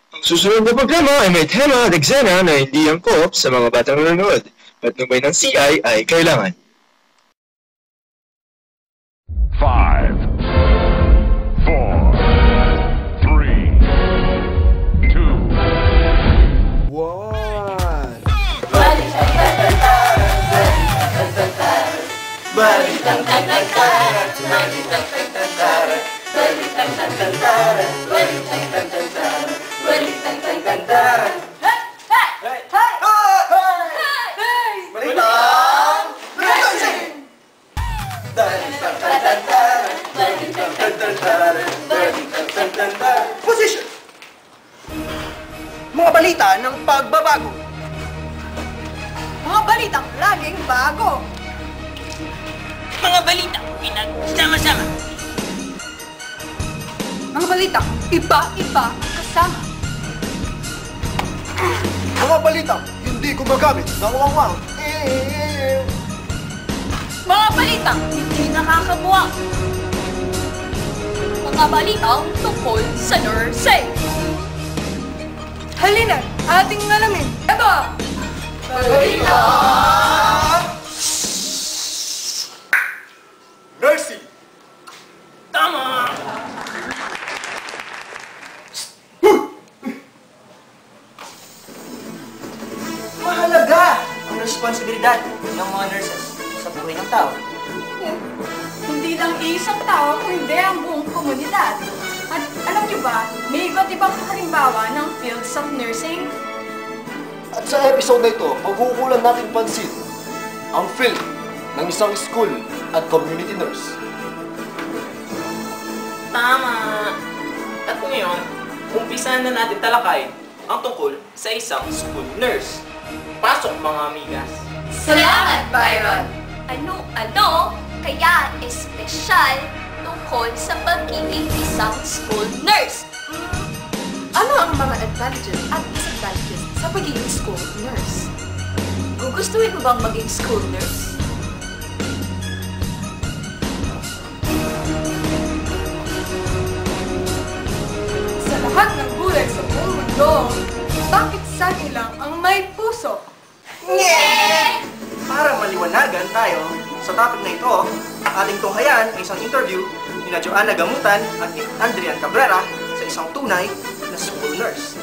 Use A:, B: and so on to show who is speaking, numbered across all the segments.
A: Ang susunod na programa ay may tema at eksena na hindi angkop sa mga batang nanonood. Patnubay ng CI ay kailangan.
B: 5, 4, 3, 2,
C: 1.
D: Position! Mga balita ng pagbabago.
E: Mga balitang laging bago.
F: Mga balita pinagsama-sama.
E: Mga balitang iba-iba kasama.
C: Mga balita, hindi gumagamit ng wangwang.
E: Mga balitang hindi nakakabuwang. Mga balitang tungkol sa nursing. Halina, ating alamin. Ito! Balita!
C: Nursing!
F: Tama!
D: Mahalaga ang responsibilidad ng mga nurses sa buhay ng tao.
E: Hindi lang isang tao, kundi ang buong komunidad. At alam niyo ba, may iba't ibang halimbawa ng fields of nursing.
C: At sa episode na ito, pagkukulan natin pansin ang field ng isang school at community nurse.
F: Tama! At ngayon, umpisahan na natin talakayin ang tungkol sa isang school nurse. Pasok mga amigas!
E: Salamat, Byron!
G: Ano-ano kaya espesyal tungkol sa pagiging isang school nurse?
E: Ano ang mga advantages at disadvantages sa pagiging school nurse?
G: Gugustuhin mo bang maging school nurse?
E: Sa lahat ng gulay sa buong mundo, bakit saging lang ang may puso?
D: Para maliwanagan tayo sa topic na ito, ang ating tunghayan ay isang interview ni Joanna Gamutan at ni Adrian Cabrera sa isang tunay na school nurse.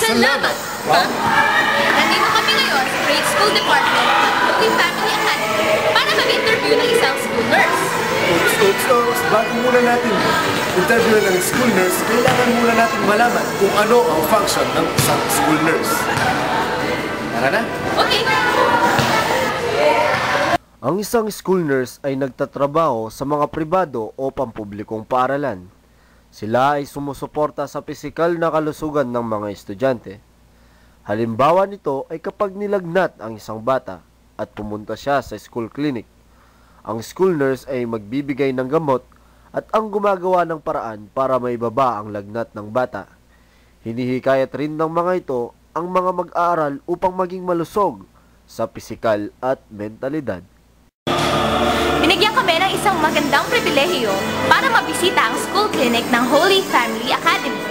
G: Salamat! Nandito kami ngayon sa Grade School Department ng Holy Family Academy para mag-interview ng isang school nurse.
C: Oops, bago muna natin interview ng school nurse, kailangan muna natin malaman kung ano ang function ng isang school nurse. Tara na!
G: Okay.
H: Ang isang school nurse ay nagtatrabaho sa mga pribado o pampublikong paaralan. Sila ay sumusuporta sa pisikal na kalusugan ng mga estudyante. Halimbawa nito ay kapag nilagnat ang isang bata at pumunta siya sa school clinic. Ang school nurse ay magbibigay ng gamot at ang gumagawa ng paraan para maibaba ang lagnat ng bata. Hinihikayat rin ng mga ito ang mga mag-aaral upang maging malusog sa pisikal at mentalidad.
G: Binigyan kami ng isang magandang pribilehiyo para mabisita ang school clinic ng Holy Family Academy.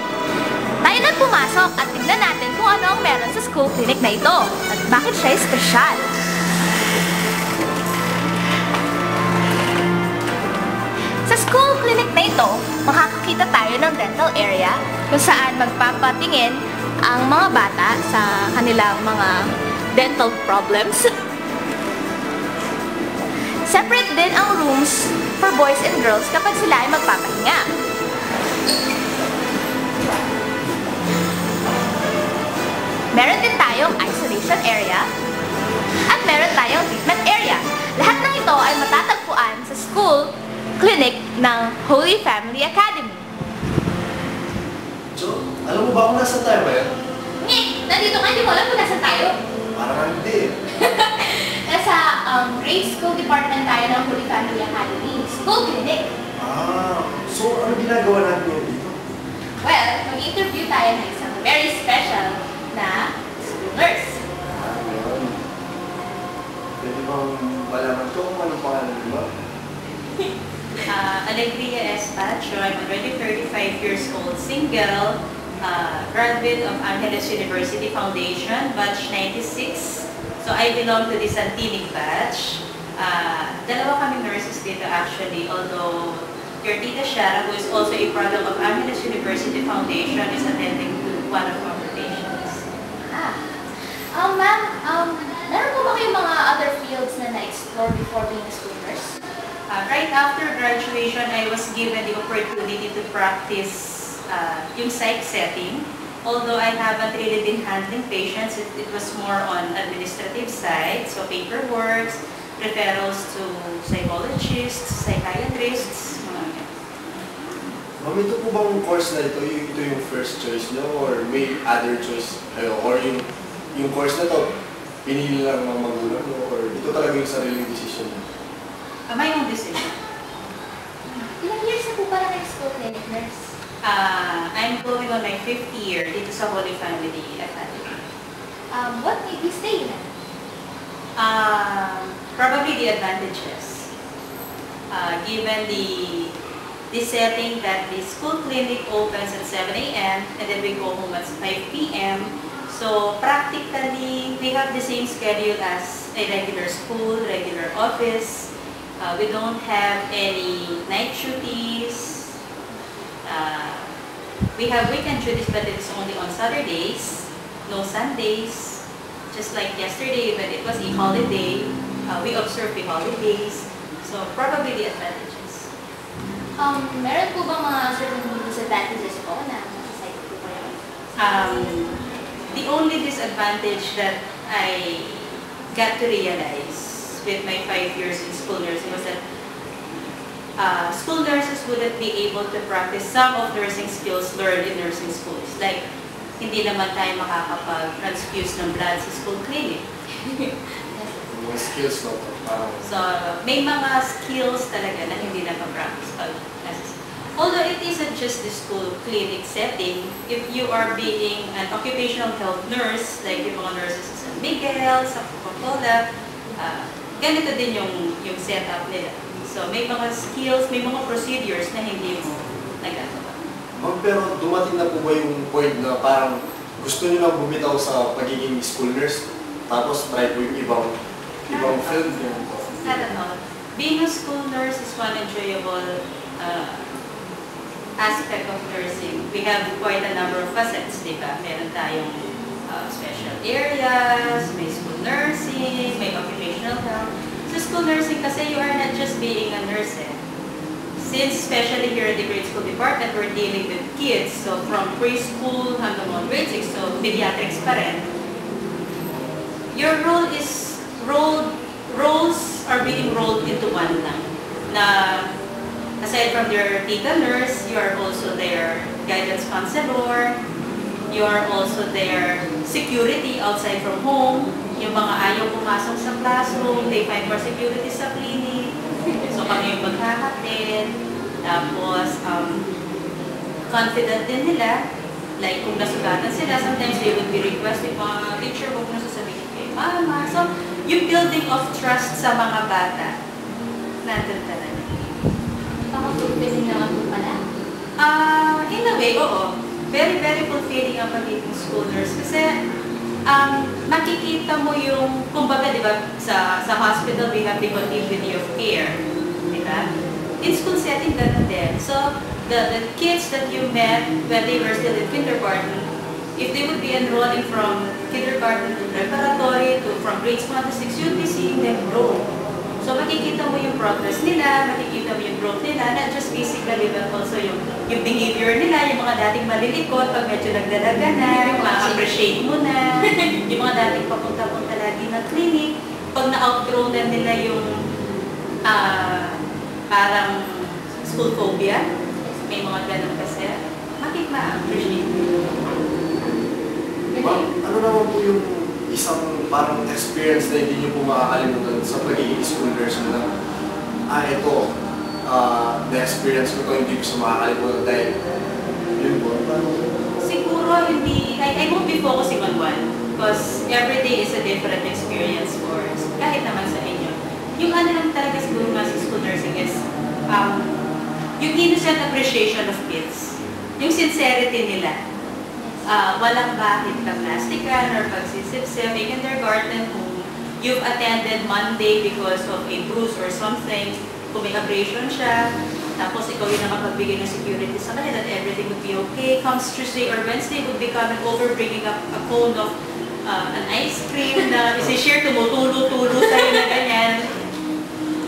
G: Tayo na pumasok at tignan natin kung ano ang meron sa school clinic na ito at bakit siya espesyal. Sa school clinic na ito, makakakita tayo ng dental area kung saan magpapatingin ang mga bata sa kanilang mga dental problems. Separate din ang rooms for boys and girls kapag sila ay magpapahinga. Meron din tayong isolation area at meron tayong treatment area. Lahat ng ito ay matatagpuan sa school clinic ng Holy Family Academy.
C: So, alam mo ba kung nasa tayo ba yan?
G: Nandito ka, hindi mo alam kung nasan tayo.
C: Parang hindi.
G: Nasa department tayo ng Holy Family Academy, school clinic.
C: So ano ginagawa natin ngayon dito?
G: Well, mag-interview tayo ng isang very special na school nurse.
C: Ngayon. Pwede bang malaman ko kung anong pangalan mo?
I: Alegria Espacio. I'm already 35 years old, single, graduate of Angeles University Foundation, batch 96. So I belong to the Santinic batch. Dalawa kami nurses dito actually, although your Tita Shara, who is also a product of Angeles University Foundation, is attending to one of our patients.
G: Ma'am, meron po ba kayong mga other fields na na-explore before being a school nurse?
I: Right after graduation, I was given the opportunity to practice yung psych setting. Although I haven't really been handling patients, it was more on administrative side, so paperwork, referrals to psychologists, psychiatrists, mga ganyan.
C: Ma'am, ito po bang course na ito yung first choice nyo or may other choice kayo? Or yung course na to, pinili lang ng magulang mo or ito talaga yung sariling decision mo?
I: My own decision.
G: Ilang years na po pala nag-school clinic nurse?
I: I'm going on my 5th year dito sa Holy Family Academy.
G: What made you stay na?
I: Probably the advantages. Given the setting that the school clinic opens at 7 a.m. and then we go home at 5 p.m. So practically, we have the same schedule as a regular school, regular office. We don't have any night duties. We have weekend duties, but it's only on Saturdays, no Sundays. Just like yesterday, when it was a holiday, we observed the holidays. So probably the advantages.
G: Meron po ba mga certain disadvantages po na masasay po po yun?
I: The only disadvantage that I got to realize with my 5 years in school nursing was that school nurses wouldn't be able to practice some of nursing skills learned in nursing schools. Like, hindi naman tayo makakapag-transfuse ng blood sa school clinic.
C: Mga skills na to.
I: So, may mga skills talaga na hindi nakapractice pag nasa. Although it isn't just the school clinic setting, if you are being an occupational health nurse, like yung mga nurses sa San Miguel, sa Coca-Cola, ganito din yung setup nila. So, may mga skills, may mga procedures na hindi mo nagagawa.
C: Ma'am, pero dumating na po ba yung point na parang gusto niyo lang bumitaw sa pagiging school nurse, tapos try po yung ibang field?
I: I don't know. Being a school nurse is one enjoyable aspect of nursing. We have quite a number of facets, di ba? Meron tayong special areas, may school nursing, may occupational health. Sa school nursing kasi, you are not just being a nurse. Since especially here at the grade school department, we're dealing with kids. So from preschool hanggang mga grade 6, so pediatrics pa rin. Your roles are being rolled into one lang. Na aside from your tita nurse, you are also their guidance counselor. You are also their security outside from home. Yung mga ayaw pumasok sa classroom, they find more security sa clinic. So kami yung magkakatid. Tapos, confident din nila. Like kung nasugatan sila, sometimes they would be requesting, teacher, huwag na sasabihin kay mama. So, yung building of trust sa mga bata, nandun talaga.
G: Paka-fulfilling naman po pala?
I: In a way, oo. Very, very fulfilling ang pagiging school nurse. Kasi, makikita mo yung, kumbaga, di ba, sa hospital, we have the continuity of care. Di ba? In school setting, ganun din. So, the kids that you met when they were still in kindergarten, if they would be enrolling from kindergarten to preparatory, from grades 1 to 6, you'll be seeing them grow. So, makikita mo yung progress nila, makikita mo yung growth nila, not just physically, but also yung behavior nila, yung mga dating malilikot, pag medyo nagdalaga na, ma-appreciate mo na, yung mga dating papunta-punta lagi na clinic, pag na-outgrow na nila yung parang school phobia, may mga ganun kasi, ma-appreciate mo.
C: Ma'am, ano naman po yung isang parang experience na hindi nyo po makakalimutan sa pagiging school nurse mo na, ito, na-experience ko to, hindi ko siya makakalimutan dahil yun po.
I: Siguro hindi, I won't be focusing on one because every day is a different experience for kahit naman sa inyo. Yung ano lang talaga siguro nga sa school nursing is yung innocent appreciation of kids. Yung sincerity nila. Walang bakit na plastikan or pagsisip-sip. In kindergarten, kung you've attended Monday because of a bruise or something, kung may abrasion siya, tapos ikaw yung nakapagbigay ng security sa kanila that everything would be okay. Comes Tuesday or Wednesday, would be coming over, bringing up a cone of an ice cream na isi-share, tumutulo-tulo sa'yo na ganyan.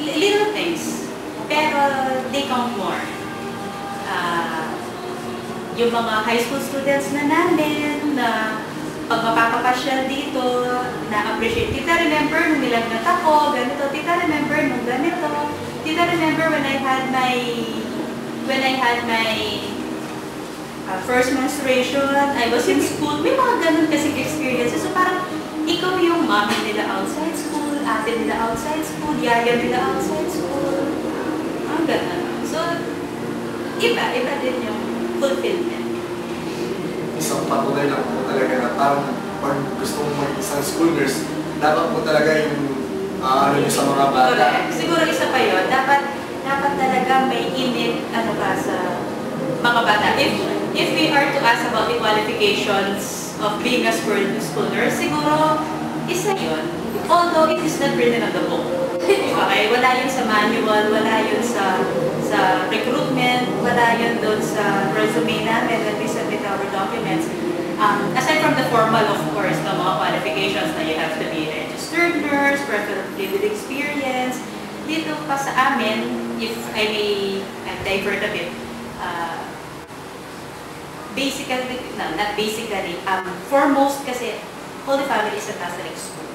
I: Little things. Pero they count more. Yung mga high school students na namin, na pag mapapapasyal dito, na-appreciate. Tita, remember nung nilagnat ako, ganito. Tita, remember nung ganito. Tita, remember when I had my first menstruation, I was in school. May mga ganun kasing experiences. So parang ikaw yung mami nila outside school, ate nila outside school, yaya nila outside school. Ang ganun. So, iba din yung fulfillment.
C: Isang patunay lang po talaga na parang pag gusto mong mag-isang school nurse, dapat po talaga yung ano nyo sa mga bata.
I: Siguro isa pa yun, dapat talaga may init sa mga bata. If we are to ask about the qualifications of being a school nurse, siguro isa yun. Although it is not written on the book. Okay, wala yun sa manual, wala yun sa recruitment, wala yun doon sa resume namin when we submit our documents. Aside from the formal, of course, the mga qualifications na you have to be registered nurse, preferably with experience. Dito pa sa amin, if I may divert a bit, foremost kasi Holy Family is a Catholic school.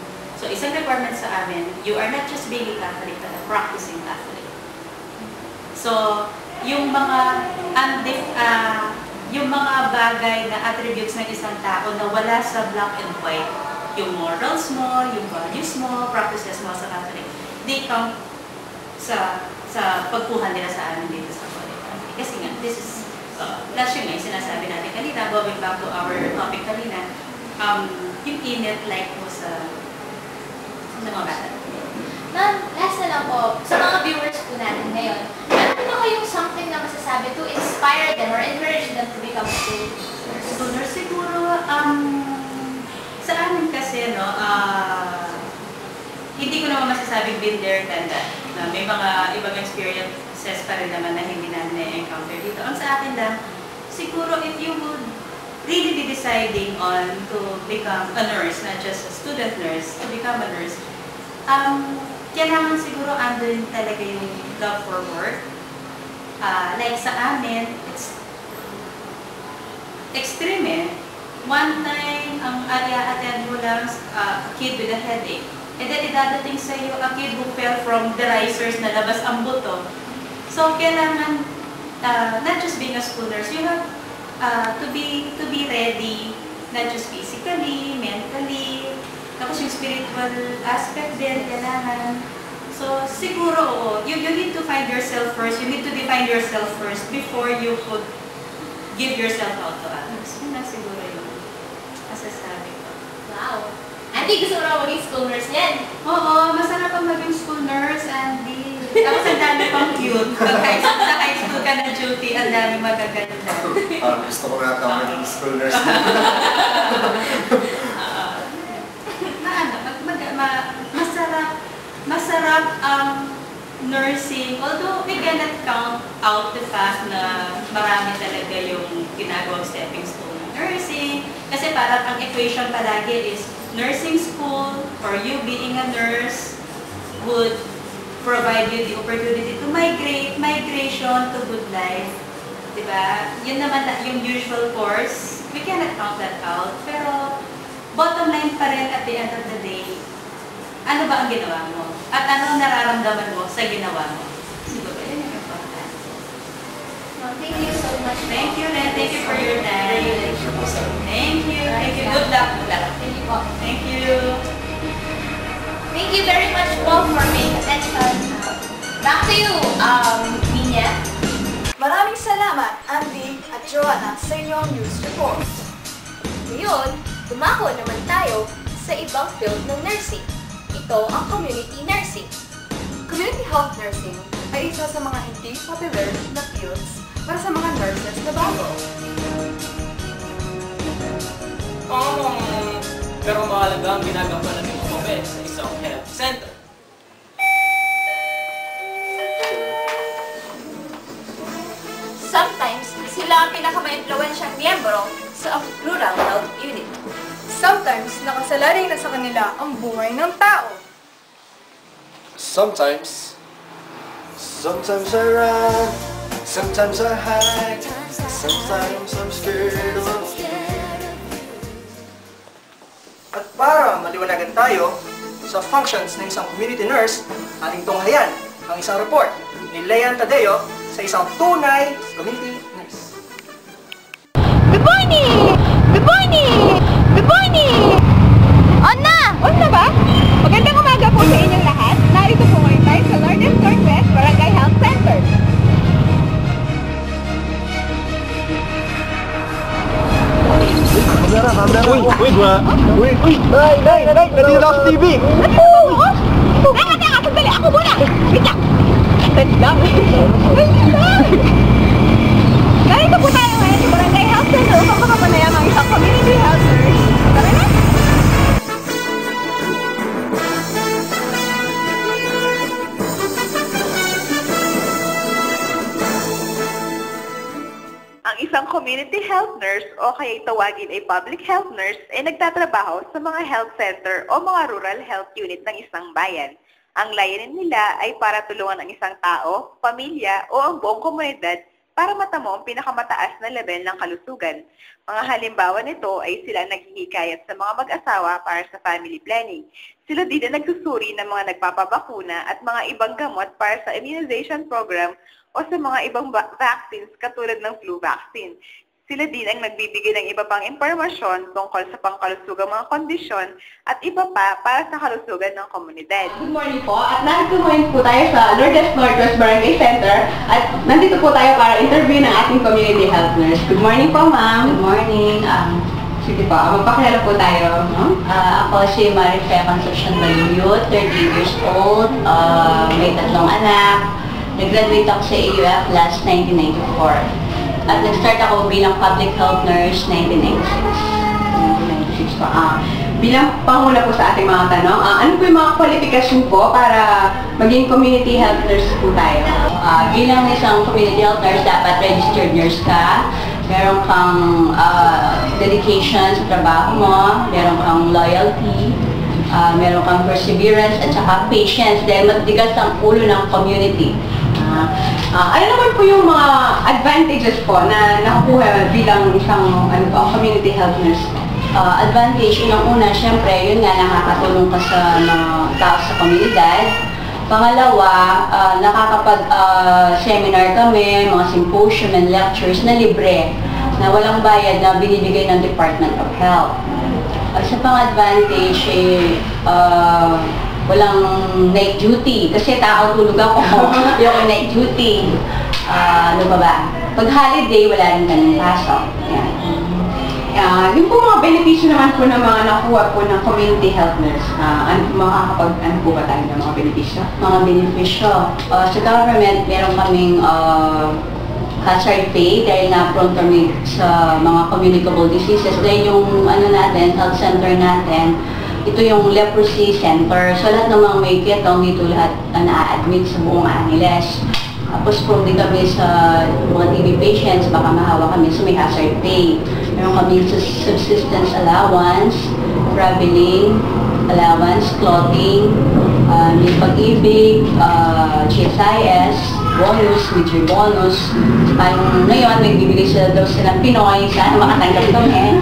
I: So, isang requirement sa amin, you are not just being a Catholic, but a practicing Catholic. So, yung mga bagay na attributes ng isang tao na wala sa black and white, yung morals mo, yung values mo, practices mo sa Catholic, they count sa pagkuhan nila sa amin dito sa Holy Family. Kasi nga, this is, that's yung sinasabi natin kanina, going back to our topic kanina, yung init like mo sa mga bata.
G: Ma'am, last na lang po, sa mga viewers po natin ngayon, meron po kayong something na masasabi to inspire them or encourage them to become school
I: nurse? Siguro, sa amin kasi, hindi ko naman masasabing been there, than that. May mga ibang experiences pa rin naman na hindi namin na-encounter dito. Ang sa akin lang, siguro if you would really be deciding on to become a nurse, not just a student nurse, to become a nurse, kailangan siguro andun talaga yung love for work. Like sa amin, it's extreme eh. One time, ang attend mo lang a kid with a headache. And then idadating sa iyo a kid who fell from the risers na labas ang buto. So kailangan, not just being a school nurse, you have to be ready, not just physically, mentally, tapos yung spiritual aspect din, kailangan. So, siguro, you need to find yourself first. You need to define yourself first before you could give yourself out to others. Yun na siguro yung masasabi ko.
G: Wow! Andy, gusto mo na maging school nurse yan?
I: Oo, masarap ang maging school nurse, Andy. Tapos ang dami pang cute. Sa high school ka na duty, ang dami magaganda.
C: Gusto ko na maging school nurse.
I: Masarap ang nursing, although we cannot count out the fact na marami talaga yung ginagawang stepping stone ng nursing. Kasi parang ang equation palagi is nursing school or you being a nurse would provide you the opportunity to migration to good life. Diba? Yun naman yung usual course. We cannot count that out. Pero bottom line pa rin at the end of the day, ano ba ang ginawa mo? At ano nararamdaman mo sa ginawa mo? Siguro, yun yung importante.
G: Thank you so much.
I: Thank you, Len. Thank you for your time. Thank you. Thank you. Good luck. Good luck.
G: Thank you po.
I: Thank you.
G: Thank you very much po for paying attention. Back to you, Minya.
E: Maraming salamat, Andy at Joanna, sa inyong news report.
G: Ngayon, dumako naman tayo sa ibang field ng nursing. Ito ang community nursing.
E: Community health nursing ay isa sa mga hindi popular na fields para sa mga nurses na bago.
F: Pero mahalaga ang ginagawa natin mga sa isang health center.
G: Sometimes, sila ang pinaka-ma-influensyang miyembro sa rural health unit.
E: Sometimes, nakasalalay na sa kanila ang buhay ng tao.
C: Sometimes I run, sometimes I hide, sometimes I'm scared of you.
D: At para maliwanagan tayo sa functions ng isang community nurse, ating tunghayan ang isang report ni Leanne Tadeo sa isang tunay community nurse.
G: Good morning! Good morning! Good morning! On na!
J: On na ba? Magandang umaga po sa inyong lahat. Narito po ngayon tayo sa Lourdes Northwest Barangay Health Center.
C: Nay, nandito na ako sa TV!
J: Teka, sandali! Ako muna! Wait lang! Wait lang! Narito po tayo ngayon sa Barangay Health Center upang makapanayam ang isang community health nurse. Tara na! Ang isang community health nurse o kaya tawagin ay public health nurse ay nagtatrabaho sa mga health center o mga rural health unit ng isang bayan. Ang layunin nila ay para tulungan ang isang tao, pamilya o ang buong komunidad para matamo ang pinakamataas na level ng kalusugan. Mga halimbawa nito ay sila naghihikayat sa mga mag-asawa para sa family planning. Sila din ang nagsusuri ng mga nagpapabakuna at mga ibang gamot para sa immunization program o sa mga ibang vaccines katulad ng flu vaccine. Sila din ang nagbibigay ng iba pang impormasyon tungkol sa pangkalusugang mga kondisyon at iba pa para sa kalusugan ng komunidad. Good morning po at nandito ngayon po tayo sa Lourdes Northwest Barangay Center at nandito po tayo para interview ng ating community health nurse. Good morning po, ma'am.
K: Good morning.
J: Sige po, magpakilala po tayo. No?
K: Ako si Marife Concepcion Baluyot, 30 years old, may 3 anak. Nag-graduate ako sa AUF last 1994. At nag-start ako bilang public health nurse 1996.
J: Bilang panguna po sa ating mga tanong, ano po yung mga kwalifikasyon po para maging community health nurse po tayo?
K: Bilang isang community health nurse, dapat registered nurse ka. Meron kang dedication sa trabaho mo, meron kang loyalty, meron kang perseverance at saka patience dahil matigas ang ulo ng community.
J: Ano naman po yung mga advantages po na nakukuha bilang isang community health nurse?
K: Advantage, unang-una, syempre, yun nga, nakakatulong ka sa mga tao sa komunidad. Pangalawa, nakakapag-seminar kami, mga symposium and lectures na libre, na walang bayad na binibigay ng Department of Health. Sa pang-advantage, walang night duty. Kasi tao tulog ako. Yung night duty. Ano ba? Pag holiday, wala rin ganun pasok.
J: Yung po mga benepisyo naman po ng mga nakuha po ng community health nurse. Makakapag-ano po ba tayo ng mga benepisyo?
K: Mga benepisyo. Sa government, meron kaming hazard pay dahil na-prone kami sa mga communicable diseases. Dahil yung health center natin, ito yung leprosy center. So lahat ng mga may ketong dito lahat na-admit sa buong Angeles. Tapos kung di kami sa mga TB patients, baka mahawa kami, so may hazard pay. Meron kami subsistence allowance, traveling allowance, clothing, may pag-ibig, GSIS, bonus, major bonus. Ngayon, nagbibigay sila daw silang Pinoy, sana makatanggap kami.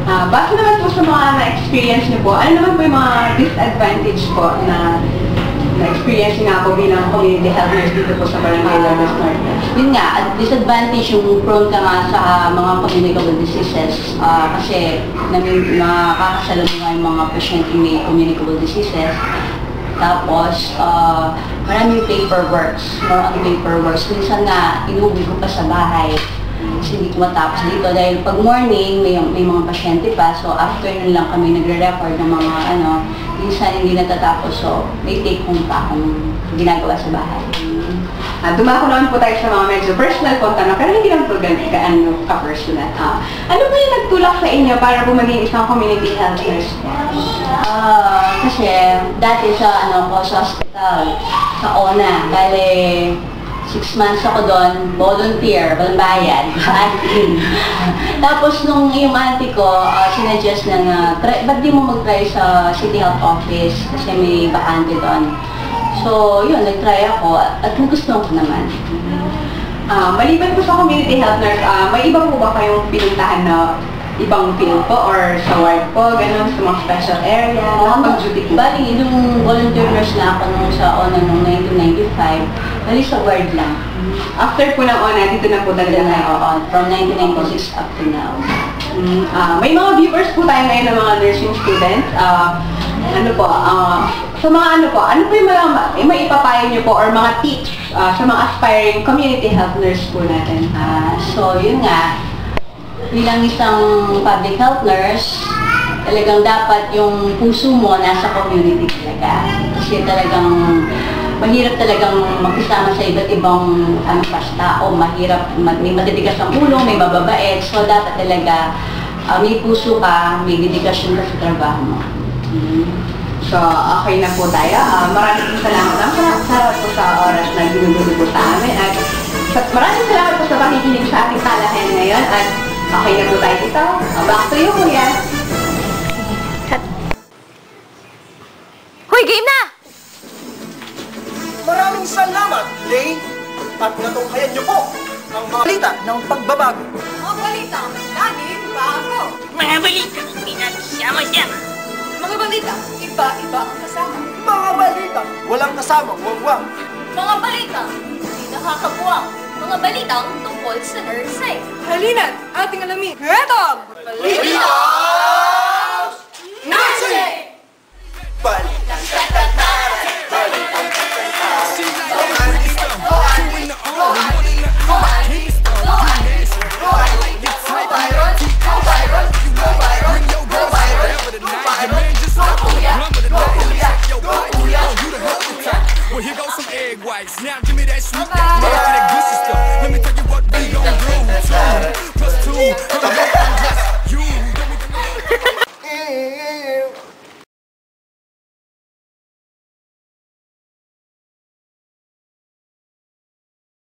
J: Basta naman po sa mga na-experience niyo po, ano naman po yung mga disadvantage po na
K: na-experience nga po bilang community health nurse dito po sa Barangay Lourdes Norte. Yun nga, at disadvantage yung prone ka nga sa mga communicable diseases kasi nakakasalamuha yung mga pasyente may communicable diseases. Tapos, maraming paperworks, more on paperworks. Minsan nga, inuwi ko pa sa bahay. Kasi hindi ko matapos dito dahil pag morning may mga pasyente pa, so afternoon lang kami nagre-record ng mga minsan hindi natatapos, so may take home pa akong ginagawa sa bahay.
L: Dumako naman po tayo sa mga medyo personal po tanong, pero hindi lang po gaano ka-personal. Ano ba yung nagtulak sa inyo para po maging isang community health nurse?
K: Kasi dati sa sa hospital, sa ONA, bale 6 months ako doon, volunteer, walang bayad, auntie. Tapos nung yung auntie ko, sinuggest na ba't di mo mag-try sa City Health Office kasi may bakante doon. So yun, nag-try ako at nagustuhan ko naman.
L: Maliban po sa community health nurse, may iba po ba kayong pinuntahan na ibang field po or sa ward po, gano'n, sa mga special area, pag-duty po?
K: Bali, nung volunteer nurse na ako nung sa ONA noong 1995, bali sa ward lang.
L: After po ng ONA, dito na po talaga na
K: from 1996 up to now.
L: May mga viewers po tayo ngayon ng mga nursing students. Ano po yung may ipapayo nyo po or mga tips sa mga aspiring community health nurse po natin?
K: So, yun nga, bilang isang public health nurse, talagang dapat yung puso mo nasa community talaga. Kasi talagang mahirap talagang makisama sa iba't ibang tao. Mahirap, may matitigas ang ulo, may mababait. So dapat talaga may puso ka, may dedikasyon ka sa trabaho mo.
L: So, okay na po tayo. Maraming salamat. Salamat po sa oras na ginugulo po sa amin. At maraming salamat po sa pakikinig sa ating talakayan ngayon. At okay na po tayo dito. Back to you, Kuya.
G: Hoy, game na!
D: Maraming salamat, Lay! At natunghayan niyo po ang mga balita ng pagbabago.
E: Mga balita, laging bago.
F: Mga balita, pinagsama-sama.
E: Mga balita, iba-iba ang kasama.
D: Mga balita, walang kasamang wangwang.
E: Mga balita, hindi nakakabuwang. Mga balitang tungkol sa nursing.
L: Halina't ating alamin.
E: Hetong!
D: Balita!